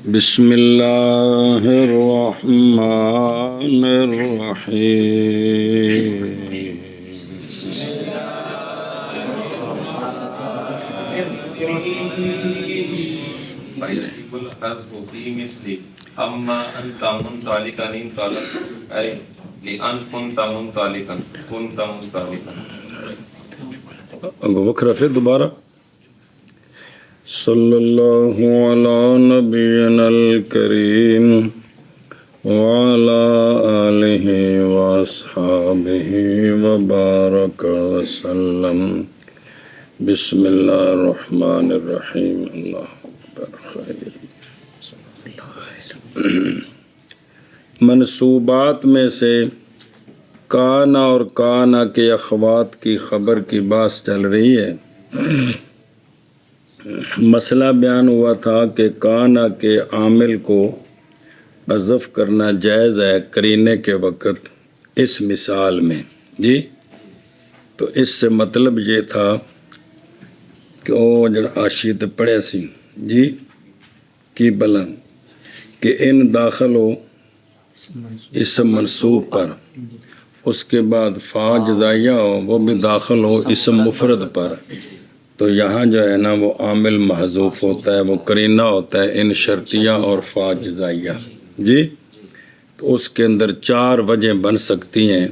بسم اللہ الرحمن الرحیم فيجب الحذف في مثل أما أنت منطلقا انطلق أي لأن كنت منطلقا وقرأ پھر دوبارہ صلی اللہ علی نبینا الکریم وعلی آلہ واصحابہ وبارک وسلم بسم اللہ الرحمن الرحیم اللہ اکبر خیر منصوبات میں سے کانا اور کانا کے اخوات کی خبر کی بات چل رہی ہے۔ مسئلہ بیان ہوا تھا کہ کانا کے عامل کو حذف کرنا جائز ہے قرینے کے وقت اس مثال میں جی۔ تو اس سے مطلب یہ تھا کہ وہ جڑا آشیت پڑھے سی جی کی بلند کہ ان داخل ہو اسم منصوب پر، اس کے بعد فا جزائیہ ہو وہ بھی داخل ہو اسم مفرد پر، تو یہاں جو ہے نا وہ عامل محذوف ہوتا ہے، وہ قرینہ ہوتا ہے ان شرطیہ اور فا جزائیہ جی۔ تو اس کے اندر 4 وجہ بن سکتی ہیں۔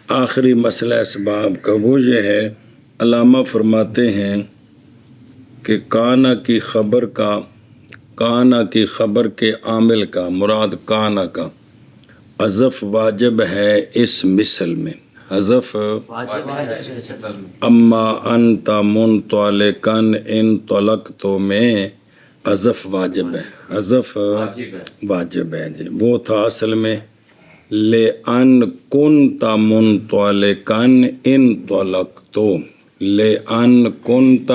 آخری مسئلہ اسباب کا وہ یہ ہے، علامہ فرماتے ہیں کہ کانا کی خبر کے عامل کا مراد کانا کا حذف واجب ہے اس مثل میں، حذف اما انت منطلقن انطلقتو میں حذف واجب ہے، حذف واجب ہے جی۔ وہ تھا اصل میں لِأَن كُنْتَ مُنْطَلِقًا انطلقتو، لِأَن كُنْتَ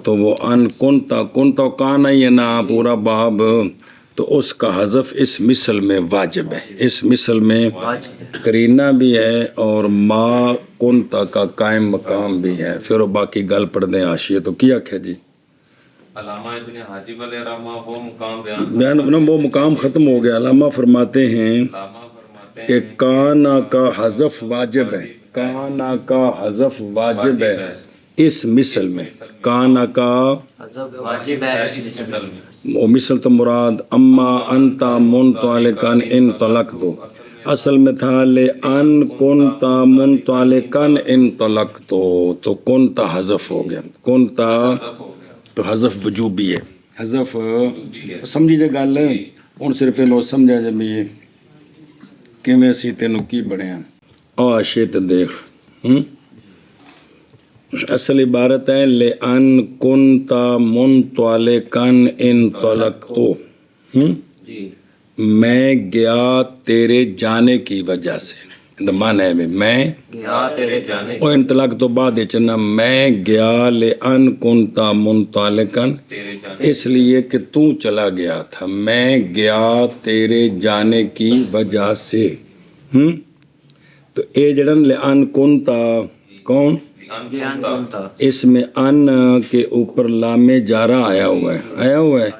تو وہ ان کنتا کانا یہ نا پورا باب، تو اس کا حذف اس مثل میں واجب ہے، اس مثل میں قرینہ بھی ہے اور ما کنتا کا قائم مقام بھی ہے۔ پھر وہ باقی گل پڑھ دیں حاشیہ تو کیا کہے جی علامہ ابن حاجب علیہ رحمہ وہ مقام وہ مقام ختم ہو گیا۔ علامہ فرماتے ہیں کہ کانا کا حذف واجب ہے، کانا کا حذف واجب ہے اس مثل میں، کانا کا واجب ہے اس مثل میں، وہ مثل تو مراد اما انتا منطلقن انطلقتو، اصل میں تھا لِأَن كُنْتَ مُنْطَلِقًا انطلقتو، تو کنتا حذف ہو گیا، کنتا تو حذف وجوبی ہے، حذف سمجھی جائے گل ہوں صرف لو سمجھا جائے بھی کہ میں اسی تینوں کی بڑے ہیں آشیت دیکھ اصل عبارت ہے لِأَن كُنْتَ مُنْطَلِقًا انطلقتو، میں گیا تیرے جانے کی وجہ سے، معنی ہے میں گیا تیرے جانے اور انطلاق تو بعد چنا میں گیا لِأَن كُنْتَ مُنْطَلِقًا اس لیے کہ تو چلا گیا تھا، میں گیا تیرے جانے کی وجہ سے۔ تو اے جڑن لِأَن كُنْتَ کون اس میں ان کے اوپر لام جارہ آیا ہوا ہے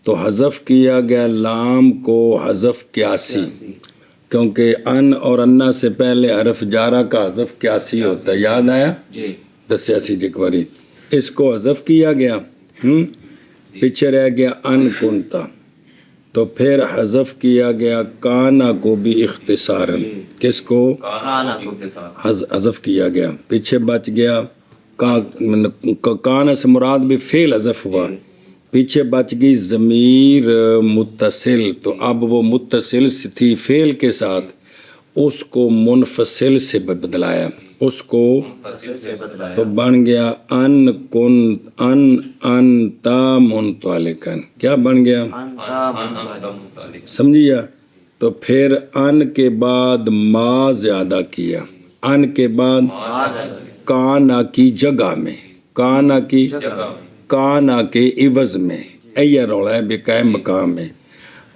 تو حذف کیا گیا لام کو حذف قیاسی، کیونکہ ان اور انا سے پہلے حرف جارہ کا حذف قیاسی ہوتا ہے، یاد آیا دسیا سی جکواری، اس کو حذف کیا گیا، پیچھے رہ گیا ان کنتا، تو پھر حذف کیا گیا کانا کو بھی اختصاراً، کس کو حذف کیا گیا، پیچھے بچ گیا کانا سے مراد بھی فعل حذف ہوا، پیچھے بچ گئی ضمیر متصل، تو اب وہ متصل تھی فعل کے ساتھ، اس کو منفصل سے بدلایا، اس کو تو بن گیا ان انتا منطلقن، کیا بن گیا سمجھیا؟ تو پھر ان کے بعد ما زیادہ کیا، ان کے بعد کانا کی جگہ میں، کانا کے عوض میں، ایہ رولا ہے بے قائم مقام میں،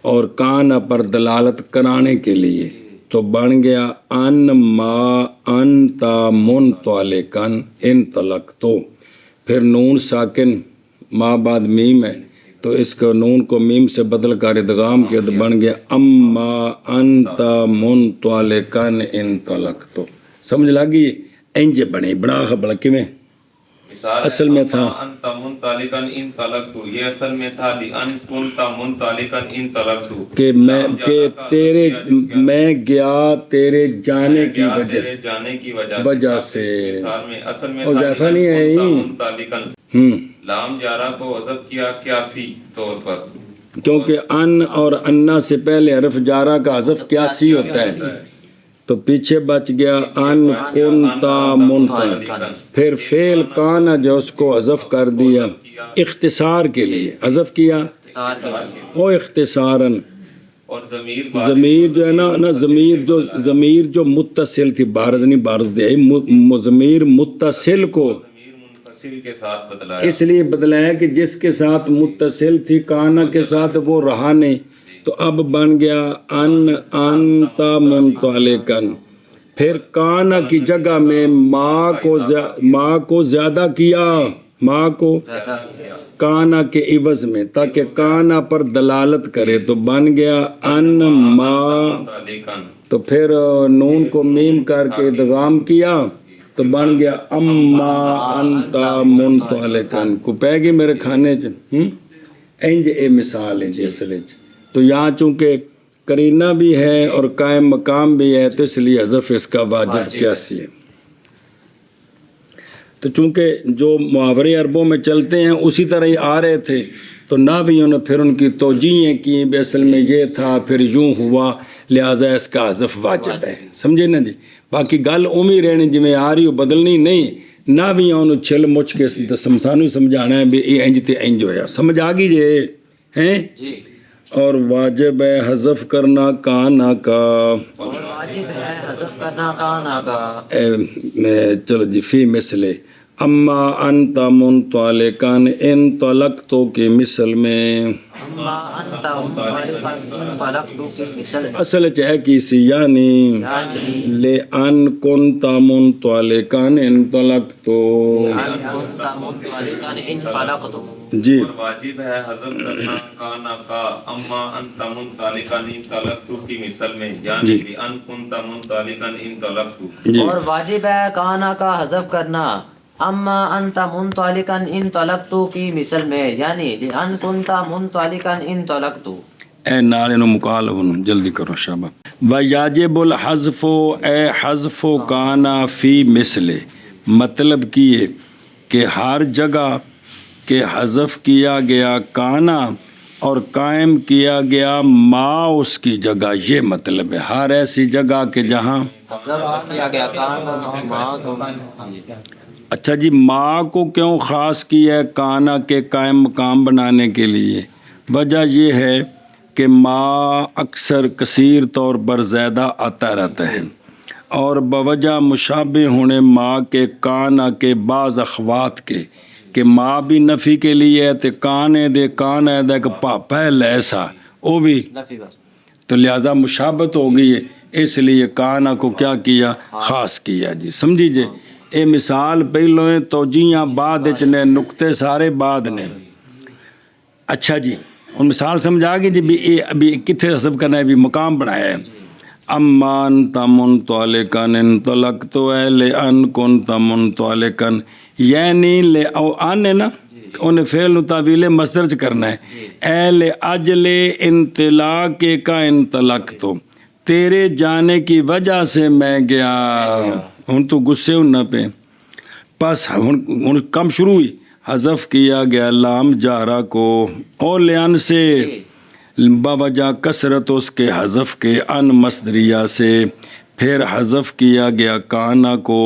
اور کانا پر دلالت کرانے کے لیے تو بن گیا ان ما انتا منطلقن انطلقتو، پھر نون ساکن ما بعد میم ہے تو اس کو نون کو میم سے بدل کر ادغام کیا تو بن گیا اما انت منطلقن انطلقت. سمجھ لگی؟ انج بنے بڑا خبر کیویں مثال اصل میں تھا انت منطلقن ان طلقت، یہ اصل میں تھا لان کنت منطلقن ان طلقت، کہ میں گیا تیرے جانے کی وجہ تیرے جانے کی وجہ سے. مثال میں اصل میں اور تھا ضعیفہ نہیں ہے لان یہ. کنت منطلقن، لام جارہ کو حذف کیا قیاسی طور پر، کیونکہ ان اور انا سے پہلے حرف جارہ کا حذف قیاسی ہوتا ہے تو پیچھے بچ گیا ان کنتا منطلقن. پھر فعل کانا جو اس کو حذف کر دیا اختصار کے لیے حذف کیا او اختصاراً. اور ضمیر جو ہے نا ضمیر جو متصل تھی بارز نہیں بارز دے ضمیر متصل کو منفصل کے ساتھ بدلا اس لیے بدلایا کہ جس کے ساتھ متصل تھی کانا کے ساتھ وہ رہا نہیں تو اب بن گیا ان انت منطلقن. پھر کانا کی جگہ میں ماں کو زیادہ کیا ماں کو کانا کے عوض میں تاکہ کانا پر دلالت کرے تو بن گیا ان ما، تو پھر نون کو میم کر کے ادغام کیا تو بن گیا اما انت منطلقن. کو پہ گی میرے کھانے انج اے مثال ہے جی اصل. تو یہاں چونکہ قرینہ بھی ہے اور قائم مقام بھی ہے تو اس لیے حذف اس کا واجب قیاسی ہے. تو چونکہ جو محاورے عربوں میں چلتے ہیں اسی طرح ہی آ رہے تھے تو نحویوں نے پھر ان کی توجیہیں کی بھی اصل میں یہ تھا پھر یوں ہوا لہٰذا اس کا حذف واجب ہے. سمجھے نا جی؟ باقی گل اومی رہنے جی میں آ رہی ہو بدلنی نہیں. نحویوں انہوں چھل مچ کے سانو سمجھانا ہے بھی یہ انج تے انج ہویا. سمجھ آ گئی جی ہیں جی. اور واجب ہے حذف کرنا کانا کا، واجب ہے حذف کرنا کانا کا. چلو جی فی مثل اما انت منطلقن انطلقت کی مثل میں اما انت منطلقن انطلقت کی مثل میں اصل ہے کسی یعنی لأن کنت منطلقن انطلقت کنت منطلقن انطلقت. جی. اور واجب ہے حذف کرنا کانا کا اما انت منطلقن انطلقت کی مثل میں یعنی لأن کنت منطلقن انطلقت. اور واجب ہے کانا کا حذف کرنا اما انت منطلقن انطلقت کی مثل میں یعنی لأن کنت منطلقن انطلقت. اے نالے نو مکالب جلدی کرو شابہ. ویاجب الحذف اے حذف کانا فی مثل، مطلب کیے کہ ہر جگہ کہ حذف کیا گیا کانا اور قائم کیا گیا ما اس کی جگہ، یہ مطلب ہے ہر ایسی جگہ کہ جہاں حذف کیا گیا کانا ما کو. اچھا جی ما کو کیوں خاص کیا ہے کانا کے قائم مقام بنانے کے لیے؟ وجہ یہ ہے کہ ما اکثر کثیر طور پر زیادہ آتا رہتا ہے اور بوجہ مشابہ ہونے ما کے کانا کے بعض اخوات کے کہ ماں بھی نفی کے لیے ہے تو کان ہے کہ پاپا ہے لیسا وہ بھی تو لہٰذا مشابت ہو گئی ہے اس لیے کانا کو کیا کیا خاص کیا. جی سمجھیجئے اے مثال پہلو ہیں توجیہاں بعد نے نقطے سارے بعد نے. اچھا جی ان مثال سمجھا گی جی ابھی کتنے حذف کرنا ہے بھی مقام بنایا ہے. اما انت منطلقن انطلقت لأن کنت منطلقن یعنی لے او ان ہے نا انہیں فعل تعویل مصدر کرنا ہے. اے لأجل انطلاق کا انطلقت، تیرے جانے کی وجہ سے میں گیا. ہن تو غصے ہوں نہ پہ پس ہن کم شروع ہوئی حذف کیا گیا لام جارہ کو اور لأن سے باوجہ کثرت اس کے حذف کے ان مصدریہ سے، پھر حذف کیا گیا کانا کو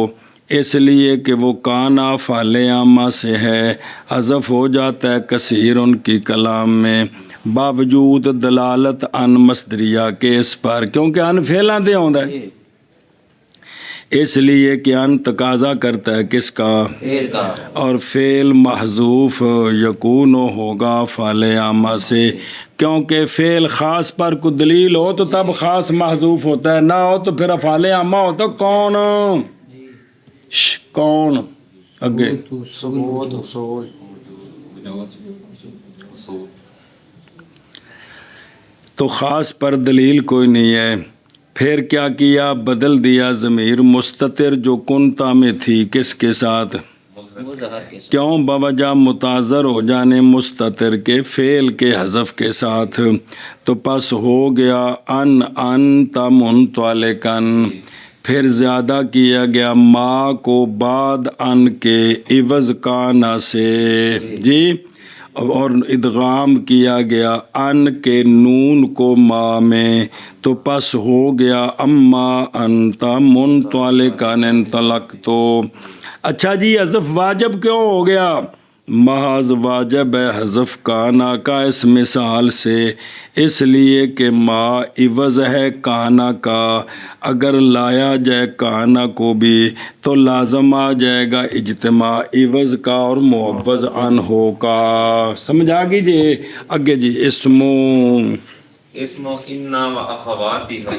اس لیے کہ وہ کانا فعل عامہ سے ہے، حذف ہو جاتا ہے کثیر ان کی کلام میں باوجود دلالت ان مصدریہ کے اس پر، کیونکہ ان فعلاں دے آندا ہے اس لیے کہ ان تقاضا کرتا ہے کس کا؟ فعل کا. اور فعل محذوف یکون ہوگا فعل عامہ سے، کیونکہ فعل خاص پر کوئی دلیل ہو تو تب خاص محذوف ہوتا ہے، نہ ہو تو پھر فعل عامہ ہوتا. کون کون اگے تو خاص پر دلیل کوئی نہیں ہے. پھر کیا کیا؟ بدل دیا ضمیر مستتر جو کنتا میں تھی کس کے ساتھ؟ مظہر کے ساتھ. کیوں؟ بوجہ متاثر ہو جانے مستتر کے فعل کے حذف کے ساتھ. تو پس ہو گیا انت منطلقاً. پھر زیادہ کیا گیا ما کو بعد ان کے عوض کانا سے جی، اور ادغام کیا گیا ان کے نون کو ما میں. تو پس ہو گیا اما انت منطلقاً انطلقت. اچھا جی، حذف واجب کیوں ہو گیا؟ محض واجب ہے حذف کانا کا اس مثال سے، اس لیے کہ ما عوض ہے کانا کا. اگر لایا جائے کانا کو بھی تو لازم آ جائے گا اجتماع عوض کا اور معوض عنہ کا. سمجھ آ گئی جی؟ آگے جی، اسم انا و اخواتها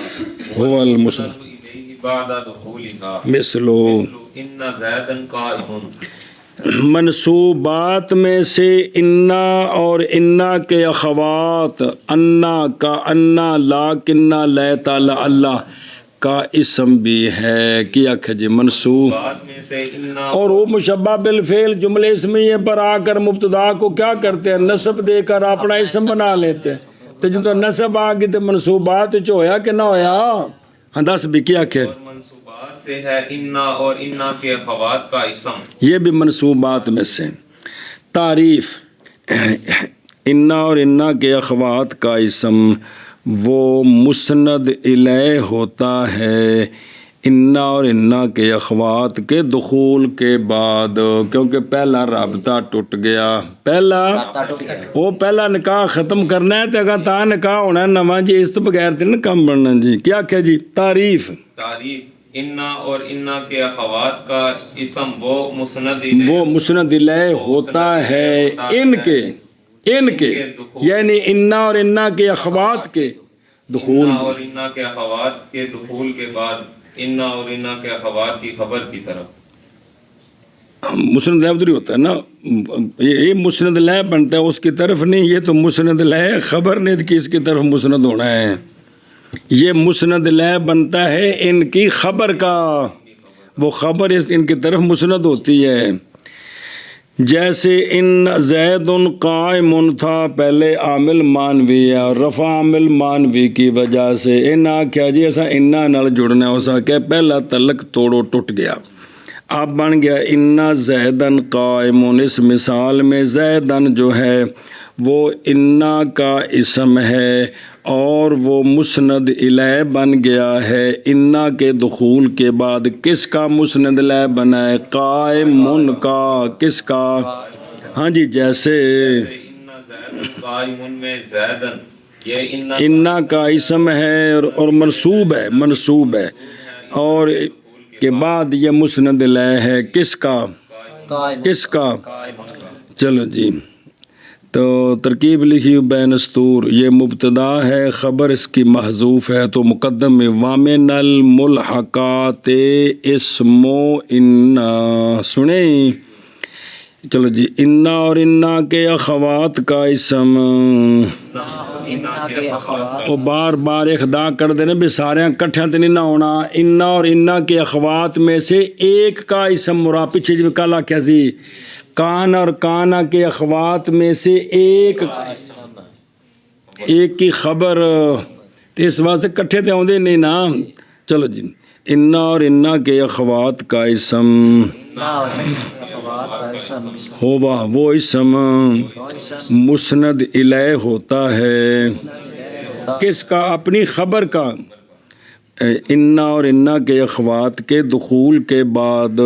هو المسند الیہ بعد دخولها مثلو. ان زیدا قائم. منصوبات میں سے انا اور انا کے اخوات انا کا انا لاکنہ لیتا اللہ کا اسم بھی ہے. کیا کہ جی منصوب بعد میں سے انا اور وہ مشبہ بالفعل جملے اسمیہ پر آ کر مبتدا کو کیا کرتے ہیں؟ نصب دے کر اپنا اسم بنا لیتے ہیں. تو جو تو نصب آ گئی تو منصوبات چ ہویا کہ نہ ہویا؟ ہاں دس بھی کیا کہ اور منصوبات سے ہے انا اور انا کے اخوات کا اسم. یہ بھی منصوبات میں سے. تعریف انا اور انا کے اخوات کا اسم وہ مسند الیہ ہوتا ہے انا اور انا کے اخوات کے دخول کے بعد، کیونکہ پہلا رابطہ ٹوٹ گیا. پہلا نکاح ختم کرنا ہے تو اگر تا نکاح ہونا ہے نواں جی، اس تو بغیر تو نہیں کام بننا جی. کیا کہ جی تعریف انا اور انا کے اخوات کا اسم وہ مسند الیہ ہوتا ہے ان کے یعنی انا اور انا کے اخوات کے دخول انا اور انا کے اخوات کے دخول کے بعد انا اور انا کے اخوات کی خبر کی طرف. مسند لہ ادھر ہی ہوتا ہے نا، یہ مسند لہ بنتا ہے اس کی طرف نہیں. یہ تو مسند لہ خبر نہیں کہ اس کی طرف مسند ہونا ہے. یہ مسند لہ بنتا ہے ان کی خبر کا، وہ خبر ان کی طرف مسند ہوتی ہے. جیسے ان زید قائم تھا، پہلے عامل مانوی ہے اور رفع عامل مانوی کی وجہ سے ان آکھیا جی ایسا انا نال جڑنا ہو سکے، پہلا تعلق توڑو ٹوٹ گیا. اب بن گیا انا زیدن قائم. اس مثال میں زیدن جو ہے وہ انا کا اسم ہے اور وہ مسند الیہ بن گیا ہے انا کے دخول کے بعد. کس کا مسند الیہ بنا ہے؟ قائم کا. کس کا؟ ہاں جی، جیسے قائم میں زیدن یہ انا کا اسم ہے اور منصوب ہے اور کے بعد یہ مسند الیہ ہے. کس کا؟ چلو جی، تو ترکیب لکھی بین اسطور. یہ مبتدا ہے، خبر اس کی محذوف ہے تو مقدم میں وامن الملحقات اسم انا. سنیں چلو جی، انا اور انا کے اخوات کا اسم وہ بار بار اخدا کر دینے بھی سارے کٹھے تو نہیں نہ ہونا. انا اور انا کے اخوات میں سے ایک کا اسم مراد. پیچھے جی کل آکھیا سی کان اور کانا کے اخوات میں سے ایک کی خبر، تو اس واسطے کٹھے تے آندے نہیں نا. چلو جی، انا اور انا کے اخوات کا اسم ہوبا وہ اسم مسند الیہ ہوتا ہے. کس کا؟ اپنی خبر کا. انا اور انا کے اخوات کے دخول کے بعد،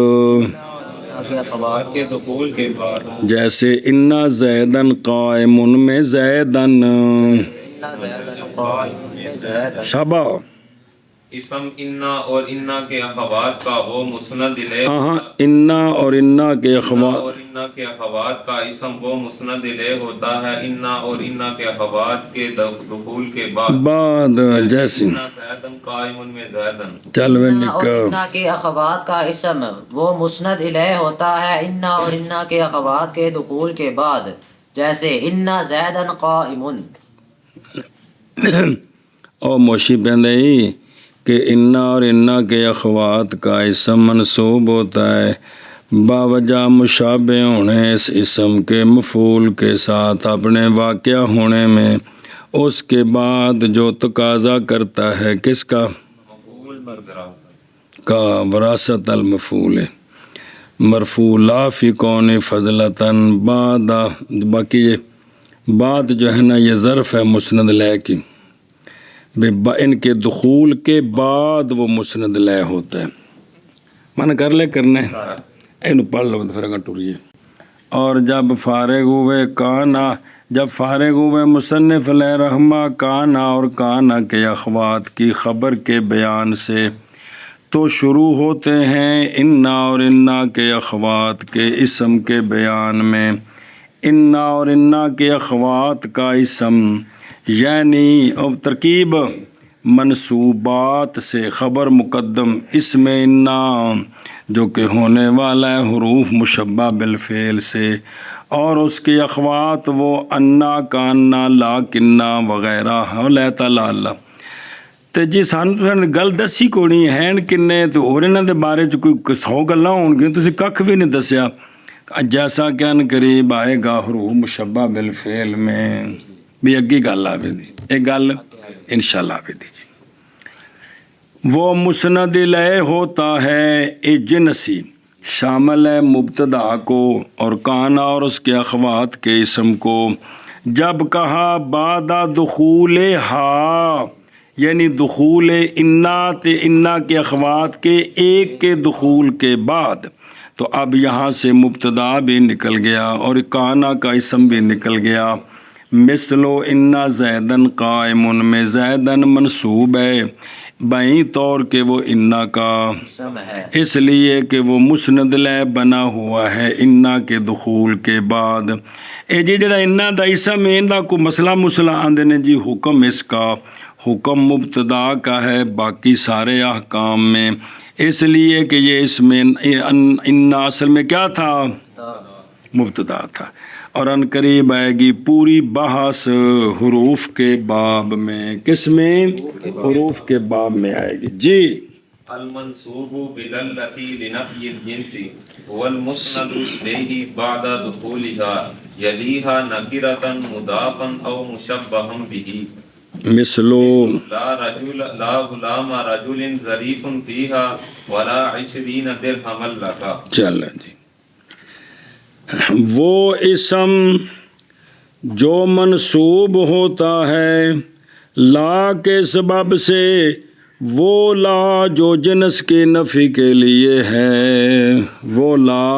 جیسے انا زیدن قائم میں زیدن شبہ اسم انا اور انا کے اخوات کا وہ مسند الیہ ہاں انا اور انا کے اخوات اور انا کے اخوات کا اسم وہ مسند الیہ ہوتا ہے انا اور انا کے اخوات کے دخول کے بعد جیسے انا زیدن قائم میں زیدن چل وہ انا اور نکا انا کے اخوات کا اسم وہ مسند الیہ ہوتا ہے انا اور انا کے اخوات کے دخول کے بعد، جیسے انا زیدن قائم۔ اور موشی پہندے کہ انا اور انا کے اخوات کا اسم منصوب ہوتا ہے باوجہ مشابہ ہونے اس اسم کے مفعول کے ساتھ اپنے واقع ہونے میں، اس کے بعد جو تقاضا کرتا ہے کس کا؟ مفعول وراثت کا وراثت المفعول مرفوع لا فی کون فضلتاً بعد، باقی یہ بعد جو ہے نا یہ ظرف ہے مسند لے کی، ان کے دخول کے بعد وہ مسند لے ہوتا ہے۔ من کر لے کرنے اینو پڑھ لو پھر ٹوریے۔ اور جب فارغ ہوئے کانا، جب فارغ ہوئے مصنف علیہ رحمہ کانا اور کانا کے اخوات کی خبر کے بیان سے، تو شروع ہوتے ہیں انا اور انا کے اخوات کے اسم کے بیان میں۔ انا اور انا کے اخوات کا اسم یعنی ترکیب منصوبات سے خبر مقدم اسم انا جو کہ ہونے والا ہے حروف مشبہ بالفعل سے، اور اس کے اخوات وہ انا کانا لا کنا وغیرہ لیتا لالا۔ تو جی سانو گل دسی کو نہیں ہیں کنے تو اور انہاں دے بارے چ کوئی 100 گلاں ہون گیاں تسی ککھ بھی نہیں دسیا، جیسا کہ ان قریب آئے گا حروف مشبہ بالفعل میں بھی اگی گل آوے دی، ایک گل انشاءاللہ آوے دی۔ وہ مسند الیہ ہوتا ہے اے جنسی، شامل ہے مبتدا کو اور کانا اور اس کے اخوات کے اسم کو، جب کہا بعد دخول ہا یعنی دخول انا تے انا کے اخوات کے ایک کے دخول کے بعد، تو اب یہاں سے مبتدا بھی نکل گیا اور کانا کا اسم بھی نکل گیا۔ مثلو انا زیدن قائم میں زیدن منصوب ہے بائیں طور کہ وہ انا کا اسم ہے، اس لیے کہ وہ مسند لے بنا ہوا ہے انا کے دخول کے بعد۔ اے جی جڑا انا دا اسم ہے اندا کو مسئلہ آندے نے جی حکم اس کا، حکم مبتدا کا ہے باقی سارے احکام میں، اس لیے کہ یہ اس میں انا اصل میں کیا تھا؟ مبتدا تھا، اور ان قریب آئے گی پوری بحث حروف کے باب میں، کس میں؟ حروف کے باب میں آئے گی جی۔ المنصوب باللتی لنفی الجنس والمسند الیہ بعد دخولها یلیہا نکرۃ مضافا او مشبہا بہ، مثلو لا غلام رجل ظریف فیہا ولا 20 درہما لکا۔ چلیں جی، وہ اسم جو منصوب ہوتا ہے لا کے سبب سے، وہ لا جو جنس کی نفی کے لیے ہے، وہ لا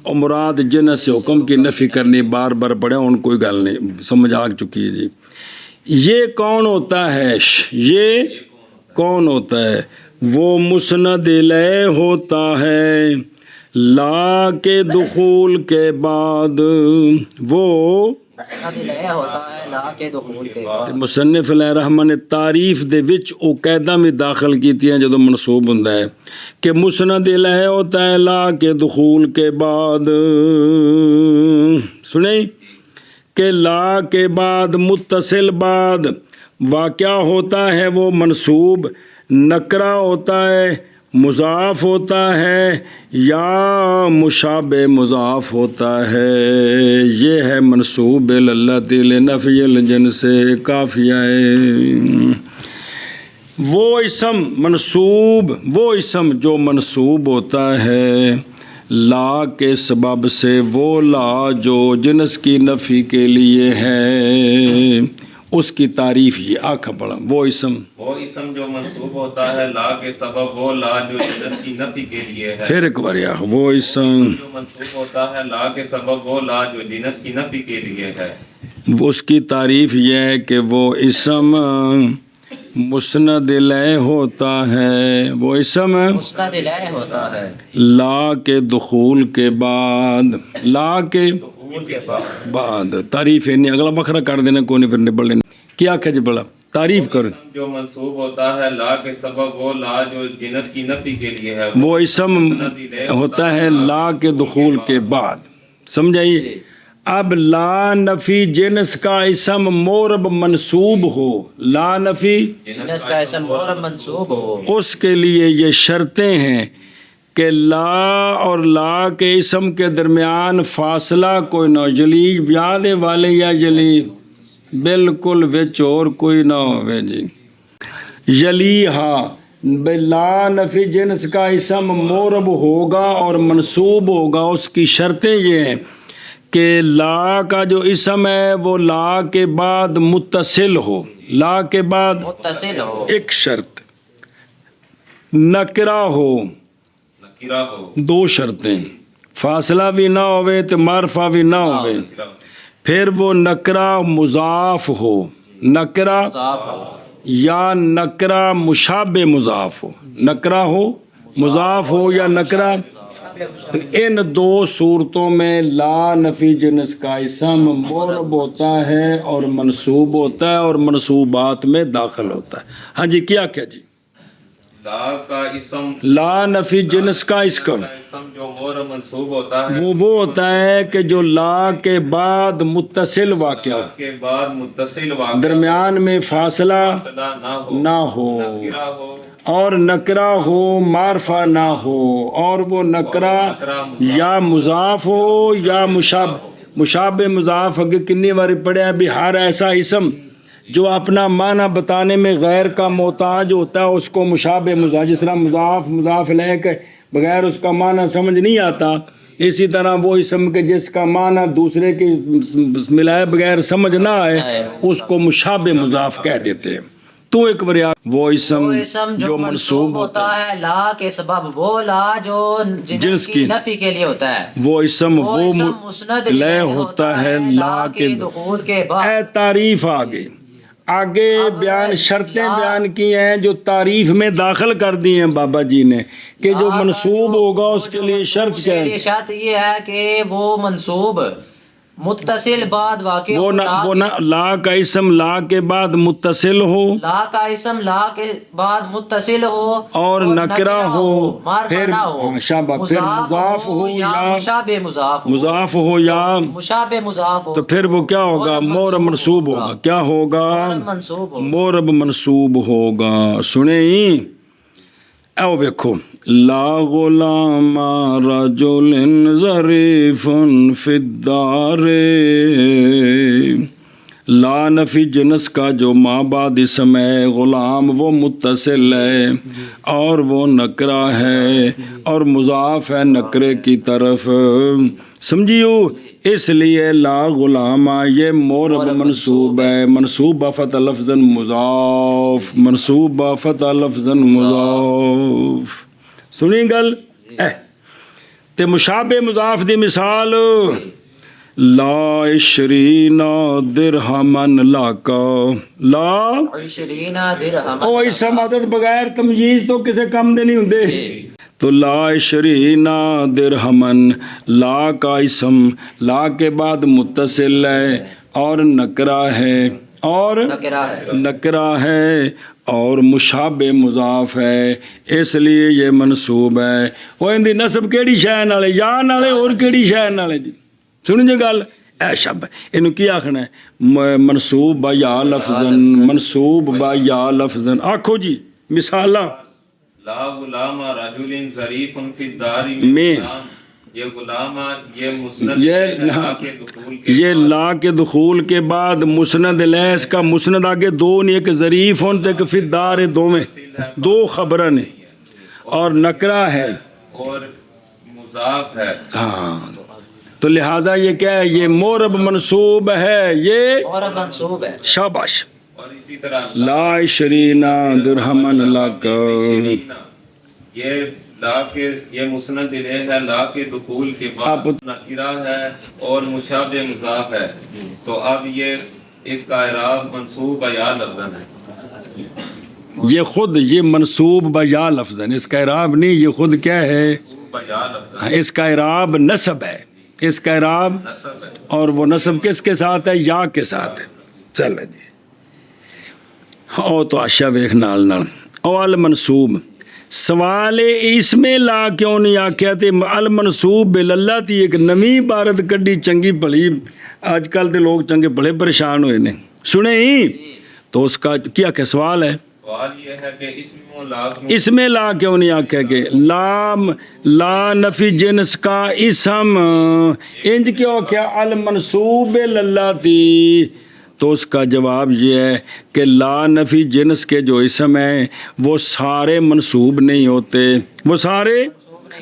اور مراد جنس سے حکم کی نفی کرنی، بار بار پڑھے ان کوئی گل نہیں سمجھ آ چکی ہے جی۔ یہ کون ہوتا ہے؟ یہ کون ہوتا ہے؟ وہ مسند الیہ ہوتا ہے لا کے دخول کے بعد، وہ مسند الیہ ہوتا ہے لا کے دخول کے بعد۔ مصنف علیہ رحمہ نے تعریف دے وچ او قیداں بھی داخل کیتیاں جدو منصوب ہوندا ہے کہ مسند الیہ ہوتا ہے لا کے دخول کے بعد، سنیں کہ لا کے بعد متصل بعد واقع ہوتا ہے وہ منصوب، نکرہ ہوتا ہے، مضاف ہوتا ہے یا مشابہ مضاف ہوتا ہے، یہ ہے منصوب التی لنفی الجنس کافیہ ہے۔ وہ اسم منصوب، وہ اسم جو منصوب ہوتا ہے لا کے سبب سے، وہ لا جو جنس کی نفی کے لیے ہے، اس کی تعریف یہ آنکھا پڑا، وہ اسم جو منصوب ہوتا ہے لا کے سبب، وہ لا جو جنس کی نفی کے لیے ہے۔ پھر ایک بار وہ اسم جو منصوب ہوتا ہے لا کے سبب، وہ لا جو جنس کی نفی کے لیے ہے۔ اس کی تعریف یہ ہے کہ وہ اسم مسند لے ہوتا ہے، وہ اسم مسند لے ہوتا ہے لا کے دخول کے بعد، لا کے دخول کے بعد۔ بعد تعریف ہے نہیں، اگلا بکرا کر دینا کوئی نہیں، پھر نبڑ لینا کیا کہ جی بڑا تعریف کر۔ جو منصوب ہوتا ہے لا کے سبب، وہ لا جو جنس کی نفی کے لیے ہے، وہ اسم ہوتا ہے لا کے دخول کے بعد، سمجھائیے۔ اب لا نفی جنس کا اسم مورب منصوب ہو، لا نفی جنس کا اسم مورب منصوب ہو، اس کے لیے یہ شرطیں ہیں کہ لا اور لا کے اسم کے درمیان فاصلہ کوئی نہ، جلی یاد والے یا جلی بالکل وچ اور کوئی نہ ہوئے جی، یلی ہاں لا نفی جنس کا اسم مورب ہوگا اور منصوب ہوگا، اس کی شرطیں یہ ہیں کہ لا کا جو اسم ہے وہ لا کے بعد متصل ہو، لا کے بعد متصل ہو، ایک شرط، نکرہ ہو، نکرہ ہو، دو شرطیں، فاصلہ بھی نہ ہوئے تو معرفہ بھی نہ ہوئے، پھر وہ نکرہ مضاف ہو، نکرہ مضاف ہو، یا نکرہ مشابہ مضاف ہو، نکرہ ہو مضاف ہو یا نکرہ، تو ان دو صورتوں میں لا نفی جنس کا اسم مورب ہوتا ہے اور منصوب ہوتا ہے اور منصوبات میں داخل ہوتا ہے۔ ہاں جی کیا جی لا کا اسم، لا نفی جنس کا اس کا اسم جو مورب منصوب ہوتا ہے وہ ہوتا ہے کہ جو لا کے بعد متصل واقع ہو، کے بعد متصل واقع درمیان میں فاصلہ صدا نہ نہ ہو نکرہ ہو، اور نکرہ ہو، معرفہ نہ ہو، اور وہ نکرہ یا مضاف ہو یا مشابہ مضاف، اگر کنی باری پڑھا بھی ہر ایسا اسم جو اپنا معنی بتانے میں غیر کا محتاج ہوتا ہے اس کو مشابہ مضاف، جس طرح مضاف لے کے بغیر اس کا معنی سمجھ نہیں آتا، اسی طرح وہ اسم کے جس کا معنی دوسرے کے ملائے بغیر سمجھ نہ آئے اس کو مشابہ مضاف کہہ دیتے ہیں۔ تو ایک بار وہ اسم جو منصوب ہوتا ہے لا کے سبب، وہ لا جو جنس کی نفی کے لیے ہوتا ہے، وہ اسم وہ مسند لے ہوتا ہے لا کے دخول کے بعد۔ اے تعریف آگے بیان شرطیں بیان کی ہیں جو تعریف میں داخل کر دی ہیں بابا جی نے کہ جو منصوب ہوگا اس کے لیے شرط کیا ہے؟ شرط یہ ہے کہ وہ منصوب متصل بعد واقع وہ نہ لا کا اسم لا کے بعد متصل ہو، لا کا اسم لا کے بعد متصل ہو اور نکرہ ہو، پھر پھر مضاف ہو یا مشابہ مضاف ہو، مضاف ہو یا مشابہ مضاف ہو، تو پھر وہ کیا ہوگا؟ مورب منصوب ہوگا۔ کیا ہوگا؟ منصوب ہو، مورب منصوب ہوگا۔ سنیں او دیکھو، لا غلام رجل ظریف فی الدار، لا نفی جنس کا جو ماں بعد اسم ہے غلام وہ متصل ہے اور وہ نکرہ ہے اور مضاف ہے نکرے کی طرف، سمجھیو؟ اس لیے لا غلامہ یہ مورب منصوب ہے، منصوب بافت لفظاً مضاف، منصوب بافت لفظاً مضاف۔ سنی گل تے مشابہ مضاف دی مثال لا 20 درہمن لاکا، لا 20 درہم، او اسم عدد بغیر تمجیز تو کسے کم دے نہیں ہوندے، تو لا 20 درہمن، لا کا اسم لا کے بعد متصل ہے اور نکرہ ہے اور نکرہ ہے اور مشابہ مضاف ہے، اس لیے یہ منصوب ہے۔ وہ اندی نسب کیڑی شے نالے؟ یا نالے اور کیڑی شے نالے جی؟ سنیں جی گل اے شب انہوں کی آخنا ہے؟ منصوب با یا لفظاً، منصوب با یا لفظاً۔ آکھو جی مثالہ، لا غلام رجل ظریف فی الدار میں یہ غلام یہ مسند یہ لا کے دخول کے بعد مسند لے، اس کا مسند آگے دو نہیں، ایک ظریف ہون تے فی الدار، دو میں دو خبرن ہے اور نکرہ ہے اور مضاف ہے، ہاں، تو لہٰذا یہ کیا ہے؟ یہ مورب منصوب ہے، یہ مورب منصوب ہے، شاباش۔ اور اسی طرح لا 20 درہمن لاکا، یہ لا کے یہ مسند الیہ ہے، لا کے دخول کے بعد نکرہ ہے اور مشابہ مضاف ہے، تو اب یہ اس کا اعراب منصوب یا لفظاً ہے۔ یہ خود یہ منصوب بیا لفظ ہے، اس کا اعراب نہیں، یہ خود کیا ہے؟ بیا لفظ ہاں، اس کا اعراب نصب ہے، اس کا اعراب نصب ہے. اور وہ نصب کس کے ساتھ ہے؟ یا کے ساتھ ہے. چلے جی او تو آشا ویخ نال نال او المنصوب سوال اس میں لا کیوں نہیں آکھیا تے المنصوب بللہ تی ایک نویں عبارت کڈی چنگی بھلی. آج کل دے لوگ چنگے بڑے پریشان ہوئے نے، سنے ہی تو اس کا کیا کہ سوال ہے، سوال یہ ہے کہ اسم و لازم اس میں لا کیوں نہیں آکھیا کہ لا نفی جنس کا اسم انج کیوں کیا المنصوب للہ تی؟ تو اس کا جواب یہ ہے کہ لا نفی جنس کے جو اسم ہیں وہ سارے منصوب نہیں ہوتے، وہ سارے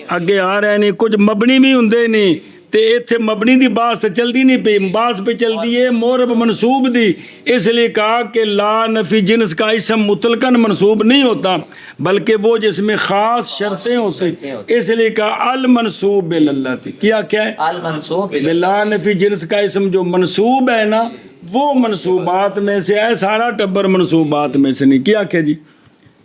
اگے آ رہے نہیں، کچھ مبنی بھی ہوندے نہیں تے ایتھے مبنی دی بات سے چلدی نہیں پی، بات پہ چلدی ہے معرب منصوب دی. اس لیے کہا کہ لا نفی جنس کا اسم مطلقاً منصوب نہیں ہوتا بلکہ وہ جس میں خاص شرطیں ہوتی، اس لیے کہا المنصوب بللہ تی. کیا ہے؟ المنصوب لا نفی جنس کا اسم جو منصوب ہے نا وہ منصوبات میں سے ہے، سارا ٹبر منصوبات میں سے نہیں. کیا کہ جی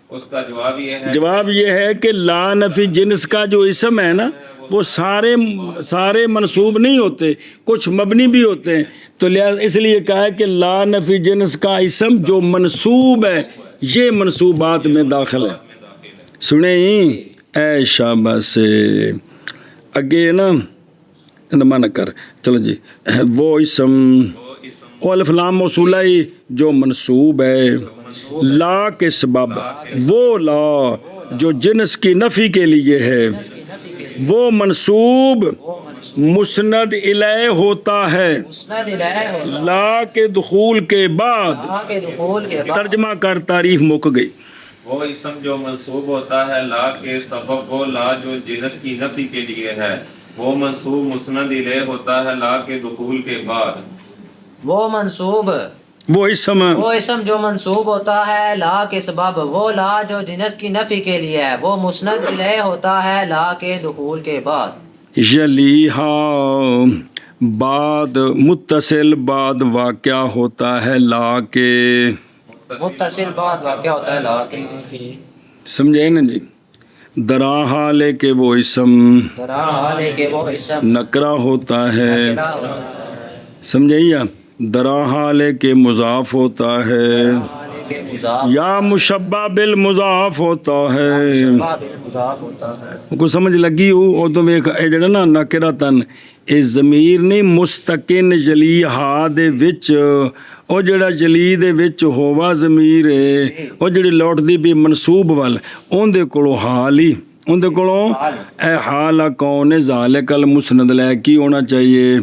اس کا جواب یہ ہے جواب یہ ہے کہ لا نفی جنس کا جو اسم ہے نا وہ سارے منصوب نہیں ہوتے، کچھ مبنی بھی ہوتے ہیں. تو اس لیے کہا ہے کہ لا نفی جنس کا اسم جو منصوب ہے یہ منصوبات میں داخل ہے. سنیں ہی اے شاباش اگے نا من کر چلو جی وہ اسم او الف لام موصولہ جو منصوب ہے لا کے سبب، وہ لا جو جنس کی نفی کے لیے ہے وہ منصوب مسند الیہ ہوتا ہے مسند الیہ ہوتا لا کے دخول کے بعد. لا کے دخول کے بعد. ترجمہ کر تعریف مک گئی. وہ اسم جو منصوب ہوتا ہے لا کے سبب، وہ لا جو جنس کی نفی کے لیے ہے وہ منصوب مسند الیہ ہوتا ہے لا کے دخول کے بعد. وہ منصوب وہ اسم جو منصوب ہوتا ہے لا کے سبب، وہ لا جو جنس کی نفی کے لیے ہے وہ مسند الیہ ہوتا ہے لا کے دخول کے بعد. یلیہا بعد متصل بعد واقع ہوتا ہے لا کے، متصل بعد واقع ہوتا ہے لا کے. سمجھے نا جی؟ درا حال کے وہ اسم درا حال کے وہ اسم نکرہ ہوتا ہے، نکرہ ہوتا ہے. سمجھے یا درا حال کے مضاف ہوتا ہے حال کے مضاف یا مشبہ بالمضاف ہوتا ہے. مضاف ہوتا ہے. کو سمجھ لگی ہو تو ویکھ اے جڑا نا نکرتن اے ضمیر نہیں مستقن جلی ہا دے وچ او جڑا جلی دے وچ ہوا ضمیر ہے او جڑی لوٹدی بھی منصوب ول اون دے کولوں حال ہی اون دے کولوں اے حال کون ذالک المسند لے کی ہونا چاہیے.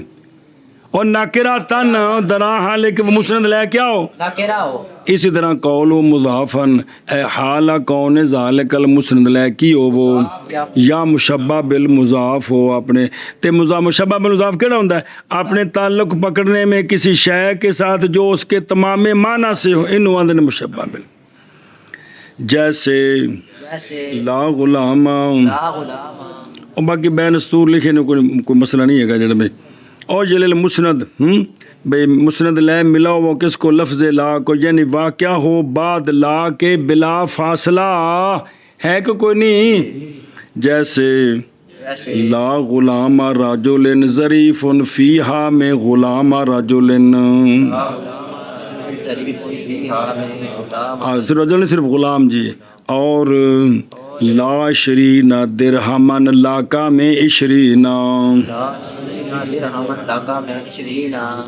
اور ناکراتن درا حال کے مسند لے کیا ہو ناکرہ ہو. اسی طرح قول و مضافن اے حال کون ذالک المسند لے کی ہو وہ یا مشبہ بالمضاف ہو اپنے تے مشبہ بالمضاف کیڑا ہوندا ہے اپنے تعلق پکڑنے میں کسی شے کے ساتھ جو اس کے تمام معنی سے ہو انہوں آندے نے مشبہ بال. جیسے لا غلام لا غلام اور باقی بین استور لکھے نے کوئی مسئلہ نہیں ہے گا جڑا بھائی. اور جلیل مسند بھئی مسند لے ملا وہ کس کو لفظ لا کو یعنی واقع ہو بعد لا کے بلا فاصلہ ہے کہ کوئی نہیں. جیسے لا غلام رجل ظریف فیہا میں غلام رجل رجل صرف غلام جی. اور لا شرین درہمن لاکا میں عشرین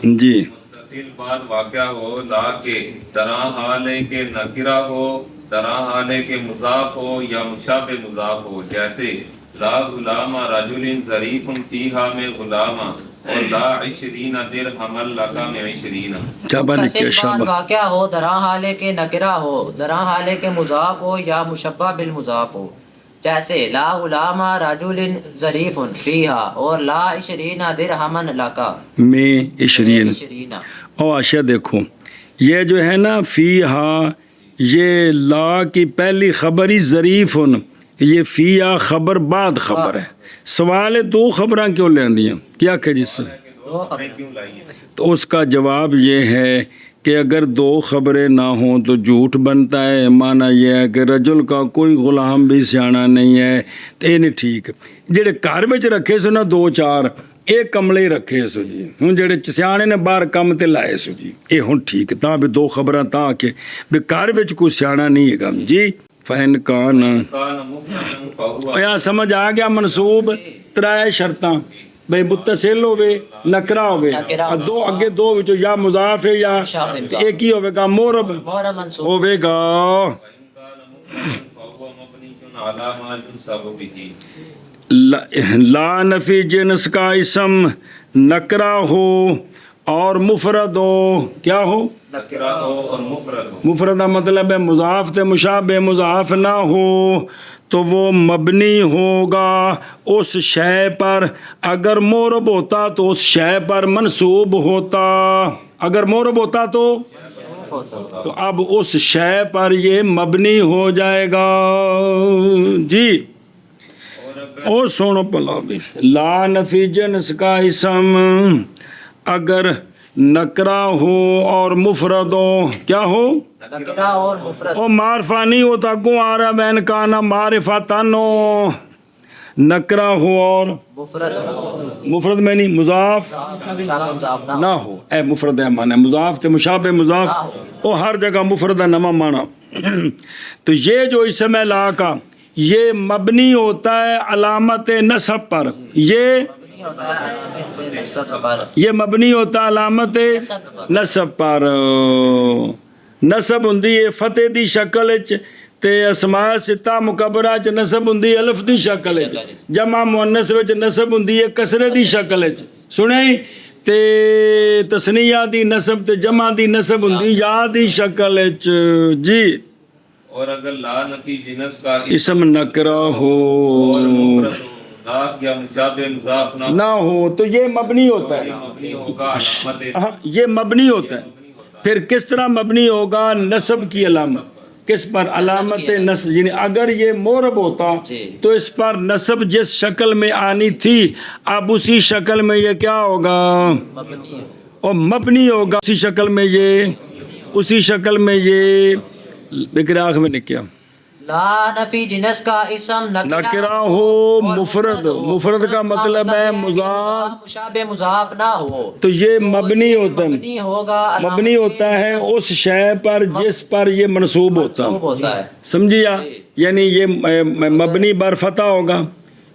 جی. تفصیل بعد واقع ہو لا کے درا حال کے نکرہ ہو درا حال کے مضاف ہو یا مشابہ مضاف ہو. جیسے لا غلام رجل ظریف فیہا میں غلام اور لا 20 درہم لکا میں 20. متصل بعد واقع ہو درا حال کے نکرہ ہو درا حال کے مضاف ہو یا مشبہ بالمضاف ہو. جیسے لا غلام رجل ظریف فیہا اور لا 20 درہم لکا میں 20. اور اشیاء دیکھو یہ جو ہے نا فیہا یہ لا کی پہلی خبر ہی ظریف یہ فیہا خبر بعد خبر ہے. سوال ہے دو خبراں کیوں لے آندی ہیں کیا کہ جس سے دو دو خبریں کیوں لائی ہیں؟ تو اس کا جواب یہ ہے کہ اگر دو خبریں نہ ہوں تو جھوٹ بنتا ہے. مانا یہ ہے کہ رجل کا کوئی غلام بھی سیاਣਾ نہیں ہے تو یہ نہیں ٹھیک. جہے گھر وچ رکھے سو نا دو چار یہ کملے ہی رکھے سو جی. ہوں جہے سیاਣੇ نے باہر کم تے لائے سو جی یہ ہوں ٹھیک. تاں بھی دو خبراں تاں کہ بھی گھر وچ کوئی سیاਣਾ نہیں ہے گا جی. فین کان کان مفردن فہو یا سمجھ آ گیا. منصوب ترائے شرطاں بھئی متصل ہوے نکرا ہوے دو اگے دو وچوں یا مضاف ہے یا ایک ہی ہوے گا معرب مورا منصوب ہوے گا. وَإِنْ كَانَ مُفْرَدًا فَهُوَ مَبْنِيٌّ عَلَى مَا يُنْصَبُ بِهِ. لا نفی جنس کا اسم نکرا ہو اور مفرد ہو. کیا ہو؟ نکرہ ہو اور مفرد ہو. مفرد کا مطلب ہے مضاف تے مشابہ مضاف نہ ہو تو وہ مبنی ہوگا اس شے پر. اگر معرب ہوتا تو اس شے پر منصوب ہوتا. اگر معرب ہوتا تو اب اس شے پر یہ مبنی ہو جائے گا جی. اور سنو پلا بھی لا نفی جنس کا اسم اگر نکرا ہو اور مفرد ہو. کیا ہو؟ نکرہ اور مفرد. او معرفہ نہیں ہوتا گو آ رہا بین کا نا معرفتن ہو. نکرا ہو اور مفرد مفرد میں نہیں مضاف شامل مضاف نہ نہ ہو. اے مفرد ہے مانا مضاف تے مشابہ مضاف او ہر جگہ مفرد ہے نما مانا. تو یہ جو اسم ہے لا کا یہ مبنی ہوتا ہے علامت نصب پر. یہ مبنی ہوتا ہے علامت نصب پر. نصب ہوندی ہے فتح دی شکل وچ تے اسماء ستہ مکبرہ چ نصب ہوندی ہے الف دی شکل وچ. جمع مؤنث وچ نصب ہوندی ہے کسرے دی شکل وچ. سنیں تے تثنیہ دی نصب تے جمع دی نصب ہوندی یا دی شکل وچ جی. اور اگر لا نفی جنس کا اسم نکرا ہو اور مفرد ہو مضاف یا مشابہ مضاف نہ ہو تو یہ مبنی ہوتا ہے. مبنی ہوگا علامت ہاں یہ مبنی ہوتا ہے. پھر کس طرح مبنی ہوگا؟ نصب کی علامت. کس پر؟ علامت نصب. یعنی اگر یہ معرب ہوتا تو اس پر نصب جس شکل میں آنی تھی اب اسی شکل میں یہ کیا ہوگا؟ اور مبنی ہوگا اسی شکل میں یہ بکراخ میں نے کیا لا نفی جنس کا اسم نکرا ہو مفرد. مفرد کا مطلب ہے مضاف مشابہ مضاف نہ ہو تو یہ مبنی ہوتا ہے. مبنی ہوگا مبنی ہوتا ہے اس شے پر جس پر یہ منصوب ہوتا ہے. سمجھیا؟ یعنی یہ مبنی بر فتح ہوگا.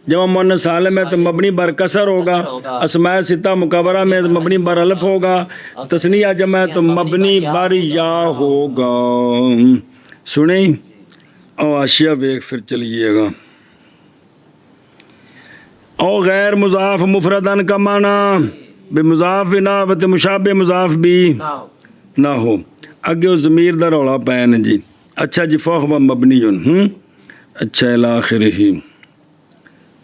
جمع مؤنث سالم ہے تو مبنی بر کسر ہوگا. اسماء ستہ مکبرہ میں تو مبنی بر الف ہوگا. تثنیہ جمع ہے تو مبنی بر یا ہوگا. سنیں او اشیاء ویک پھر چلیے گا. او غیر مضاف مفردن کا معنی بے مضاف نہ وت مشابہ مضاف بھی نہ ہو. اگے ضمیر دا رولا پین جی. اچھا جی فہو مبنی اچھا الاخر ہی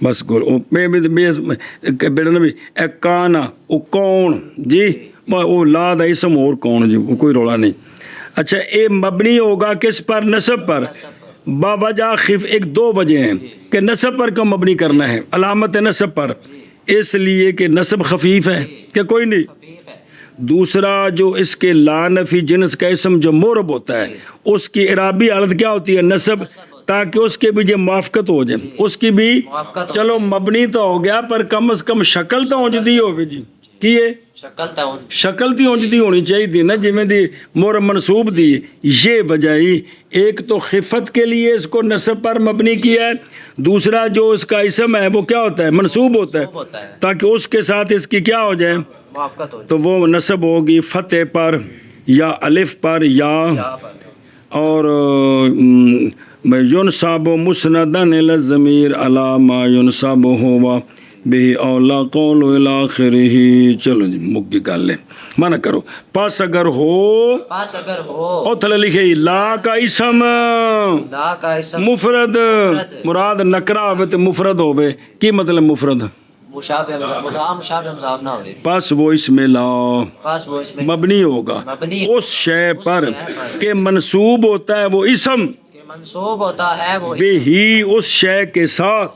بس گول بیٹا بھی اے کانا او کون جی او لا دا اسم اور کون جی وہ کوئی رولا نہیں. اچھا اے مبنی ہوگا کس پر؟ نصب پر. با وجہ خف ایک دو وجہ ہیں کہ نصب پر کیوں مبنی کرنا ہے. علامت نصب پر اس لیے کہ نصب خفیف ہے کہ کوئی نہیں. دوسرا جو اس کے لا نفی جنس کا اسم جو معرب ہوتا ہے اس کی اعرابی حالت کیا ہوتی ہے؟ نصب. تاکہ اس کے بھی جو موافقت ہو جائے اس کی بھی. چلو مبنی تو ہو گیا پر کم از کم شکل تو اونجدی ہوگی جی. کی ہے شکل تی اونجدی ہونی چاہیے تھی نا جی میں دی مور منصوب دی. یہ وجہ ہی ایک تو خفت کے لیے اس کو نصب پر مبنی کیا ہے. دوسرا جو اس کا اسم ہے وہ کیا ہوتا ہے؟ منصوب ہوتا ہے تاکہ اس کے ساتھ اس کی کیا ہو جائے تو وہ نصب ہوگی فتح پر یا الف پر یا اور ينصب مسندا الى الضمير على ما ينصب هو به اولا قول الى اخره. چلو جی مکی گل ہے مانا کرو. پس اگر ہو او تھلے لکھے لا کا اسم مفرد مراد نکرا ہوئے تو مفرد ہوئے. کی مطلب مفرد؟ پس وہ اس میں لا مبنی ہوگا اس شے پر کہ منصوب ہوتا ہے وہ اسم منصوب ہوتا ہے وہ بے ہی اس شے کے ساتھ.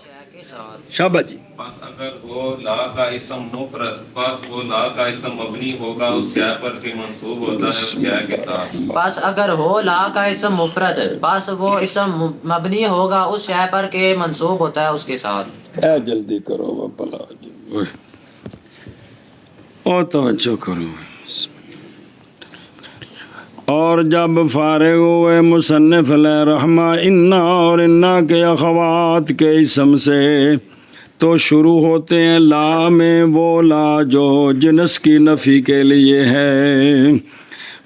شابہ جی پس اگر وہ لا کا اسم مفرد پس وہ لا کا اسم مبنی ہوگا اس شے پر کہ منصوب ہوتا ہے اس شے کے ساتھ. بس اگر ہو لا کا اسم مفرد بس وہ اسم مبنی ہوگا اس شے پر کہ منصوب ہوتا ہے اس کے ساتھ. اے جلدی کرو وہ بلا جی اور توجہ کرو. اور جب فارغ ہوئے مصنف علیہ رحمہ انا اور انا کے اخوات کے اسم سے تو شروع ہوتے ہیں لا میں وہ لا جو جنس کی نفی کے لیے ہے.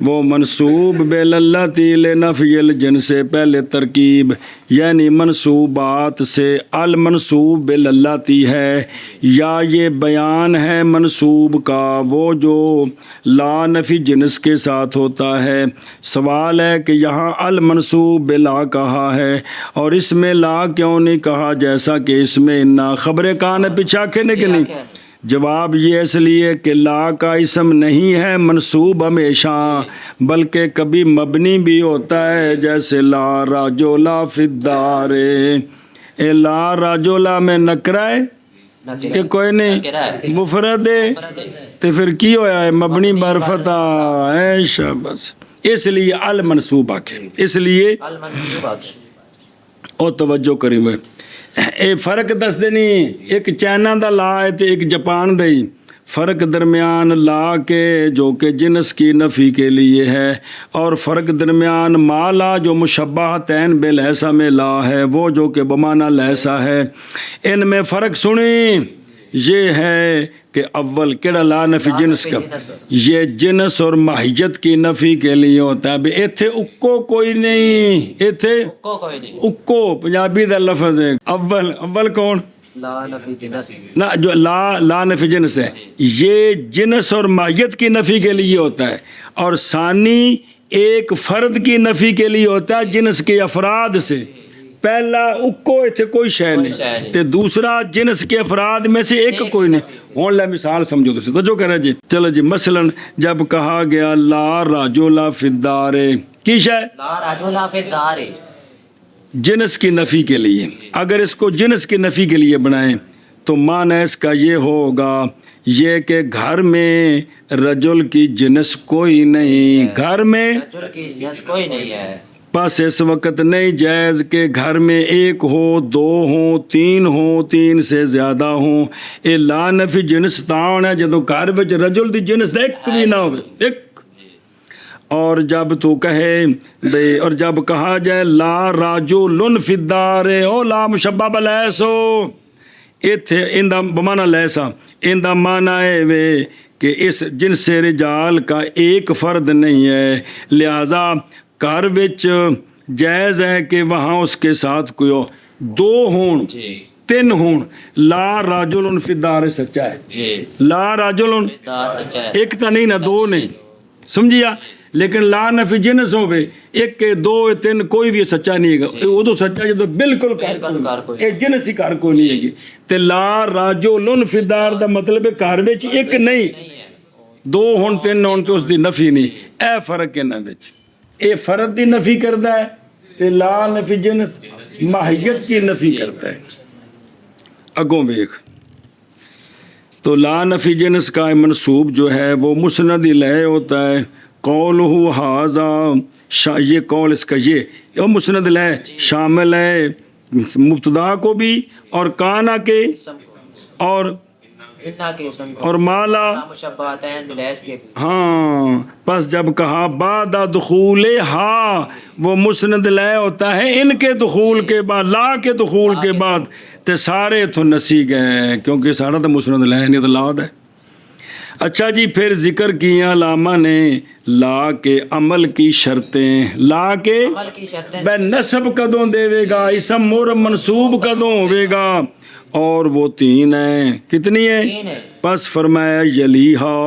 وہ منصوب باللتی لنفی الجنس سے پہلے ترکیب یعنی منصوبات سے المنصوب باللتی ہے یا یہ بیان ہے منصوب کا وہ جو لا نفی جنس کے ساتھ ہوتا ہے. سوال ہے کہ یہاں المنصوب بلا کہا ہے اور اس میں لا کیوں نہیں کہا جیسا کہ اس میں انا خبر کان پیچھا کھنے کے نہیں. جواب یہ اس لیے کہ لا کا اسم نہیں ہے منصوب ہمیشہ بلکہ کبھی مبنی بھی ہوتا ہے جیسے لا راجولا فی الدار. اے لا راجولا میں نکرہ ہے کہ کوئی نہیں مفرد ہے تو پھر کی ہویا ہے مبنی برفتہ ہے شاباش. اس لیے المنصوب آکھے اس لیے اور توجہ کری ہوئے اے فرق دس دینی ایک چائنا دا لا ہے تو ایک جاپان دا ہی. فرق درمیان لا کے جو کہ جنس کی نفی کے لیے ہے اور فرق درمیان ما لا جو مشبہ تین بے لہسا میں لا ہے وہ جو کہ بمانا لہسا ہے. ان میں فرق سنیں یہ ہے کہ اول کیڑا لا نفی جنس کا یہ جنس اور ماہیت کی نفی کے لیے ہوتا ہے. ایتھے اکو کوئی نہیں ایتھے اکو پنجابی دا لفظ ہے. اول کون لا نفی جنس نہ جو لا نفی جنس ہے یہ جنس اور ماہیت کی نفی کے لیے ہوتا ہے اور ثانی ایک فرد کی نفی کے لیے ہوتا ہے جنس کے افراد سے. پہلا اکو ایتھے کوئی شے نہیں تے دوسرا جنس کے افراد میں سے ایک کوئی نہیں. ہون لے مثال سمجھو تو جو کہہ رہے جی چلو جی مثلا جب کہا گیا لا راجولا فی الدار کی شے لا راجولا فی الدار جنس کی نفی کے لیے. اگر اس کو جنس کی نفی کے لیے بنائیں تو معنی اس کا یہ ہوگا یہ کہ گھر میں رجل کی جنس کوئی نہیں گھر میں رجل کی جنس کوئی نہیں ہے. بس اس وقت نہیں جائز کہ گھر میں ایک ہو دو ہوں تین ہوں تین سے زیادہ ہوں. اے لا نفی جنس تاؤن ہے جدو گھر وچ رجل دی جنس ایک بھی نہ ہوئے ایک. اور جب تو کہے بے اور جب کہا جائے لا راجل فی الدار او لا مشبہ بلیسو ایتھے ان دا بمانا لیسا ان دا معنی ہے وے کہ اس جنس رجال کا ایک فرد نہیں ہے لہذا گھر وچ جائز ہے کہ وہاں اس کے ساتھ کوئی دو ہون تین ہون. لا راجل فی الدار سچا ہے لا راجل ایک تا نہیں نہ دو نہیں سمجھیا لیکن لا نفی جنس ہوئے ایک کے دو تین کوئی بھی سچا نہیں ہے وہ تو سچا جدو بالکل ایک جنس ہی کار کوئی نہیں ہے گی. تے لا راجل فی الدار دا مطلب ہے گھر وچ ایک نہیں دو ہون تین ہون تو اس دی نفی نہیں. اے فرق ہے نا وچ اے فرد دی نفی کرتا ہے تے لا نفی جنس ماہیت کی نفی کرتا ہے. اگوں ویکھ تو لا نفی جنس کا منصوب جو ہے وہ مسند الیہ ہوتا ہے. قولہ ھذا یہ قول اس کا یہ مسند الیہ شامل ہے مبتدا کو بھی اور کانا کے اور مالا ہاں. پس جب کہا بعد دخول ہاں وہ مسند لے ہوتا ہے ان کے دخول کے بعد لا کے دخول کے بعد تے سارے تو نسی گئے کیونکہ سارا تو مسند لے نہیں تو لا ہے. اچھا جی پھر ذکر کیا علامہ نے لا کے عمل کی شرطیں. لا کے بے نسب کدوں دے گا اسم مور منصوب کدوں ہوئے گا اور وہ تین ہیں. کتنی ہیں؟ پس فرمایا یلیہا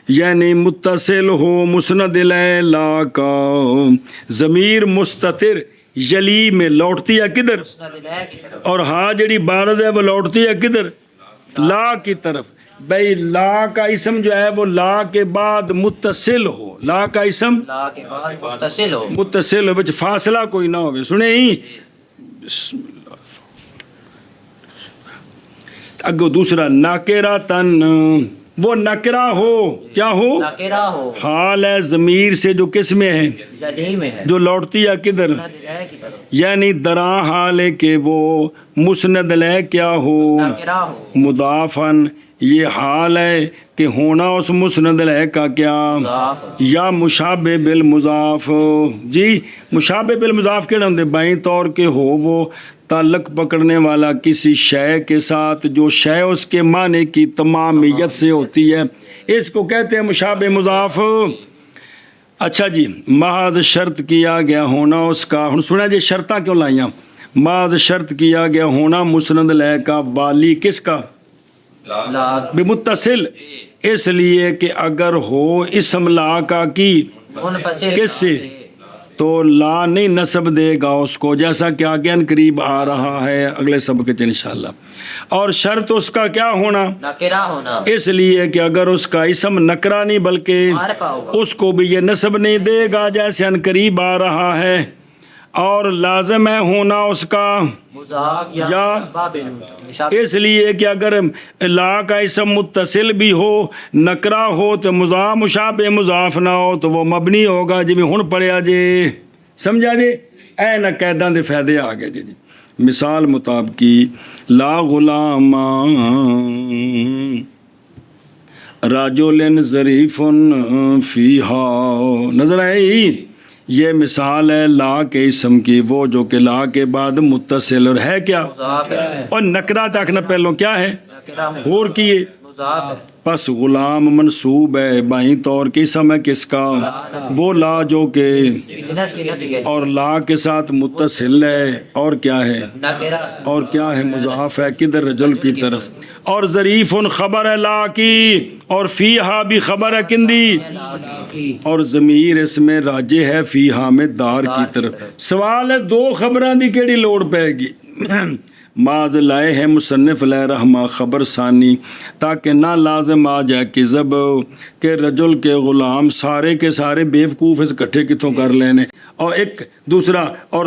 یعنی متصل ہو مسند الیہ لا کا ضمیر مستتر یلی میں لوٹتی ہے کدھر اور ہاں جڑی بارز ہے وہ لوٹتی ہے کدھر لا کی طرف. بھئی لا کا اسم جو ہے وہ لا کے بعد متصل ہو. لا کا اسم لا کے بعد متصل ہو متصل ہو بچ فاصلہ کوئی نہ ہوئے. سنے ہی اگو دوسرا ناکرہ تن، وہ نکرہ ہو، کیا ہو؟ نکرہ ہو، حال ہے ضمیر سے جو کس میں ہے، جلی میں ہے، جو لوٹتی ہے کدھر، نکرہ کی طرف، یعنی دراں حال ہے کہ وہ مسند لے کیا ہو، نکرہ ہو، مضافن، یہ حال ہے کہ ہونا اس مسند لے کا کیا، مضاف، یا مشابہ بالمضاف، جی مشابہ بالمضاف کہڑے ہوندے، بائیں طور کے ہو وہ تعلق پکڑنے والا کسی شے کے ساتھ جو شے اس کے معنی کی تمامیت سے ہوتی ہے، اس کو کہتے ہیں مشابہ مضاف۔ اچھا جی، محض شرط کیا گیا ہونا اس کا، ہن سنا جی شرطاں کیوں لائیاں، محض شرط کیا گیا ہونا مسند لے کا، والی کس کا، لا، بمتصل، اس لیے کہ اگر ہو اسم لا کا کی منفصل کس سے، تو لا نہیں نسب دے گا اس کو، جیسا کہ آگے ان قریب آ رہا ہے اگلے سبق میں انشاءاللہ۔ اور شرط اس کا کیا ہونا، نکرہ ہونا، اس لیے کہ اگر اس کا اسم نکرہ نہیں بلکہ معرفہ ہوگا، اس کو بھی یہ نسب نہیں دے گا جیسے ان قریب آ رہا ہے، اور لازم ہے ہونا اس کا، مضاف یا یا مشبہ بالمشابہ، اس لیے کہ اگر لا کا اسم متصل بھی ہو نکرہ ہو تو مضاف مشابہ مضاف نہ ہو تو وہ مبنی ہوگا، جی میں ہن پڑھیا جی، سمجھا جی، اے نہ قیداں دے فائدے آ گئے جی۔ مثال مطابقی لا غلام رجل ظریف فیہا، نظر آئی، یہ مثال ہے لا کے اسم کی، وہ جو کہ لا کے بعد متصل اور ہے کیا، مضاف ہے، اور نکرہ تک نہ پہلوں کیا ہے، نکرہ اور کیے، مضاف ہے، پس غلام منصوب ہے بائیں طور کے اسم ہے کس کا، وہ لا جو کہ، بزنس کی نفی ہے، اور لا کے ساتھ متصل ہے، اور کیا ہے، نکرہ، اور کیا ہے، مضاف ہے کدھر، رجل کی طرف، اور ظریف خبر ہے لا کی، اور فیہا بھی خبر ہے کندی، اور ضمیر اس میں راجع ہے فیہا میں دار کی طرف۔ سوال ہے دو خبراں دی کیڑی لوڑ پے گی، معاذ لائے ہے مصنف علیہ رحمہ خبر ثانی تاکہ نہ لازم آ جائے کذب کہ رجل کے غلام سارے کے سارے بیوقوف اس اکٹھے کتوں کر لینے، اور ایک دوسرا، اور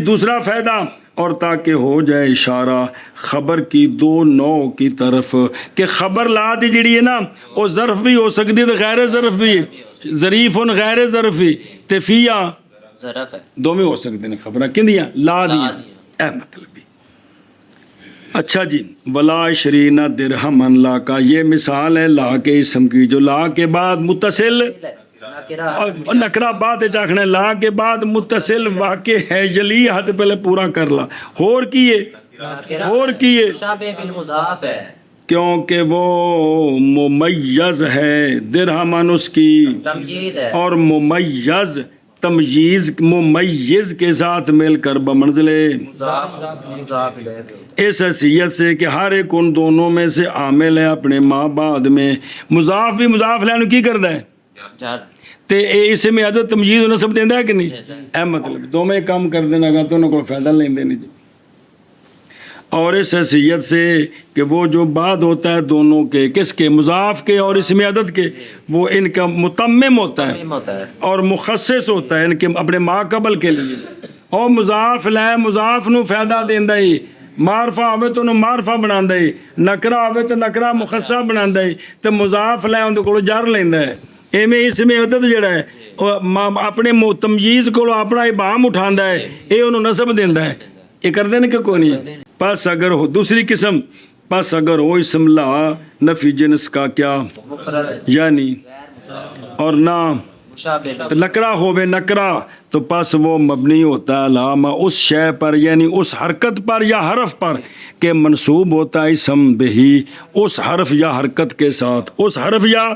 دوسرا فائدہ، اور تاکہ ہو جائے اشارہ خبر کی دو نوع کی طرف کہ خبر لا دی جڑی ہے نا وہ ظرف بھی ہو سکتی ہے تو غیر ظرف بھی، ظریف غیر ظرف بھی، تے فیہ ظرف ہے، دو میں ہو سکتے ہیں خبریں کندیاں لا دیا، اے مطلب بھی۔ اچھا جی، ولا 20 درہم لا کا، یہ مثال ہے لا کے اسم کی جو لا کے بعد متصل، نکرہ، اور نکرہ بات چاکھنے لا کے بعد متصل واقع ہے، جلی حد پہلے پورا کر لا، اور کیے، نکرہ، اور کیے، مشابہ بالمضاف ہے، کیونکہ وہ ممیز ہے، درہمن اس کی، تمجید ہے، اور ممیز تمییز ممیز کے ساتھ مل کر بمنزل مضاف الیہ، اس حیثیت سے کہ ہر ایک ان دونوں میں سے عامل ہے اپنے ماں بعد میں، مضاف بھی مضاف لینو کی کردا ہے جر، تے اس میں عدد تمجید و نسب دیندا ہے کہ نہیں، اے مطلب دو میں کام کر دینا گا تو انہوں کو فائدہ لیندے نہیں جی۔ اور اس حیثیت سے کہ وہ جو بعد ہوتا ہے دونوں کے، کس کے، مضاف کے اور اس میں عدد کے، وہ ان کا متمم ہوتا ہے تمیم ہوتا ہے، اور مخصص ہوتا ہے ان کے اپنے ما قبل کے لیے، اور مضاف لے مضاف نو فائدہ دیندا ہی، معرفہ آوے تو انہوں معرفہ بناندا ہی، نکرہ آوے تو نکرہ مخصص بناندا ہی، تو مضاف لے اندے کولو جر لیندا ہے، ایویں اس میں عدد جڑا ہے اپنے تمییز کولو اپنا ابہام اٹھاندا ہے، اے انہوں نسب دیندا ہے، یہ کردے نے کہ کوئی نہیں۔ پس اگر ہو دوسری قسم، پس اگر ہو اسم لا نفی جنس کا کیا، مفرد، یعنی اور نہ مشابہ، نکرہ ہوئے نکرہ، تو پس وہ مبنی ہوتا ہے علامہ اس شے پر، یعنی اس حرکت پر یا حرف پر کہ منصوب ہوتا ہے اسم بہی، اس حرف یا حرکت کے ساتھ، اس حرف یا،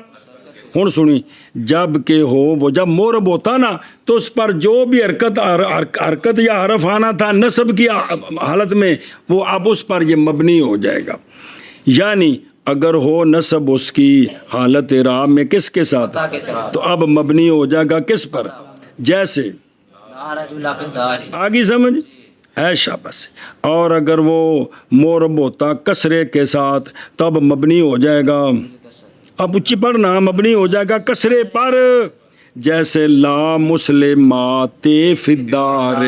ہن سنی، جب کہ ہو وہ جب مورب ہوتا نا تو اس پر جو بھی حرکت یا حرف آنا تھا نصب کی حالت میں وہ اب اس پر یہ مبنی ہو جائے گا، یعنی اگر ہو نصب اس کی حالت اعراب میں کس کے ساتھ، تو اب مبنی ہو جائے گا کس پر، جیسے لا رجل فی الدار، آگی سمجھ ہے شاباش، اور اگر وہ مورب ہوتا کسرے کے ساتھ تب مبنی ہو جائے گا، اب اچھی پڑھنا، مبنی ہو جائے گا کسرے پر، جیسے لا مسلمات فی الدار،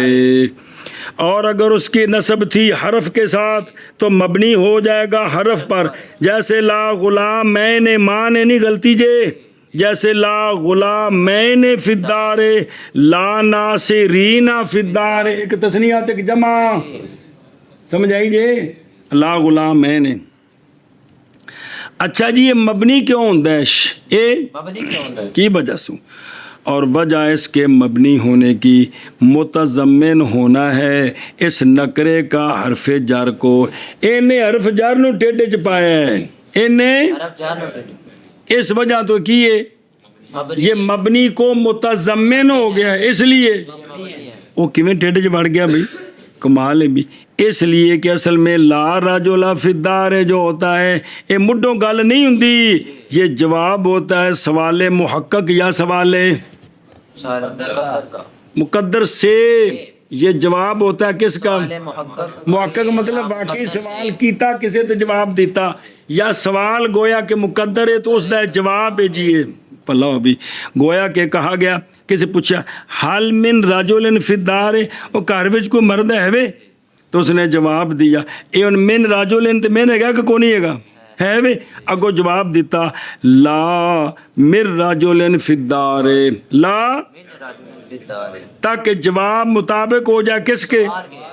اور اگر اس کی نسب تھی حرف کے ساتھ تو مبنی ہو جائے گا حرف پر، جیسے لا غلام میں نے، ماں نے نہیں غلطی جے، جیسے لا غلام میں نے فی الدار، لا ناصرین فی الدار، ایک تسنیات ایک جمع، سمجھ آئی جے، لا غلام میں نے۔ اچھا جی یہ مبنی کیوں ہوتا ہے؟ یہ مبنی کیوں ہوتا ہے؟ کی وجہ سے، اور وجہ اس کے مبنی ہونے کی متضمن ہونا ہے اس نکرے کا حرف جر کو۔ انہیں حرف جر نو ٹیڈے چ پایا ہے، انہیں حرف جر نوٹڈ اس وجہ تو کی ہے مبنی یہ مبنی کو متضمن ہو گیا ہے، اس لیے مبنی ہے۔ وہ کیویں ٹیڈے چ بڑھ گیا بھائی، کمال ہے بھی، اس لیے کہ اصل میں لا رجل فی الدار جو ہوتا ہے یہ مڈوں گل نہیں ہوندی، یہ جواب ہوتا ہے سوال محقق یا سوال مقدر کا، مقدر سے، یہ جواب ہوتا ہے کس کا؟ سوال محقق، محقق مطلب واقعی سوال کیتا کسے تے جواب دیتا، یا سوال گویا کہ مقدر ہے تو اس دا جواب ہے جی پلو بھی گویا کہ کہا گیا، کسی پوچھا حل من رجل فی الدار، وہ گھر وچ کوئی مرد ہے وے، تو اس نے جواب دیا اے من رجل تے میں ہے گا کہ کون ہے گا، ہے وے، اگو جواب دیتا لا من رجل فی الدار، لا من رجل فی الدار، تاکہ جواب مطابق ہو جائے کس کے؟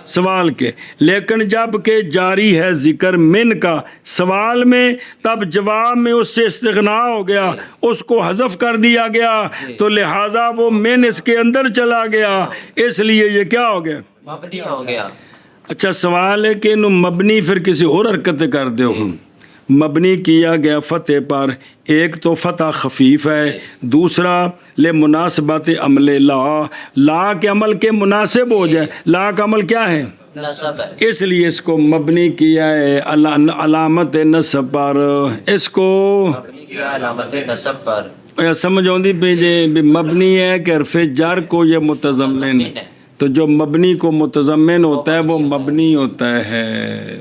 سوال کے۔ لیکن جب کہ جاری ہے ذکر من کا سوال میں، تب جواب میں اس سے استغنا ہو گیا، اس کو حذف کر دیا گیا، تو لہٰذا وہ من اس کے اندر چلا گیا، اس لیے یہ کیا ہو گیا؟ مبنی ہو گیا۔ اچھا سوال ہے کہ انہوں مبنی پھر کسی اور حرکت کر دے ہو، مبنی کیا گیا فتح پر، ایک تو فتح خفیف ہے، دوسرا لے مناسبت عمل لا کے عمل کے مناسب ہو جائے، لا کا عمل کیا ہے؟ نصب ہے، اس لیے اس کو مبنی کیا ہے علامت نصب پر، اس کو مبنی کیا علامت نصب پر، سمجھ آؤندی پہ جے مبنی ہے کہ حرف جر کو یہ متضمن، تو جو مبنی کو متضمن ہوتا ہے وہ مبنی ہوتا ہے۔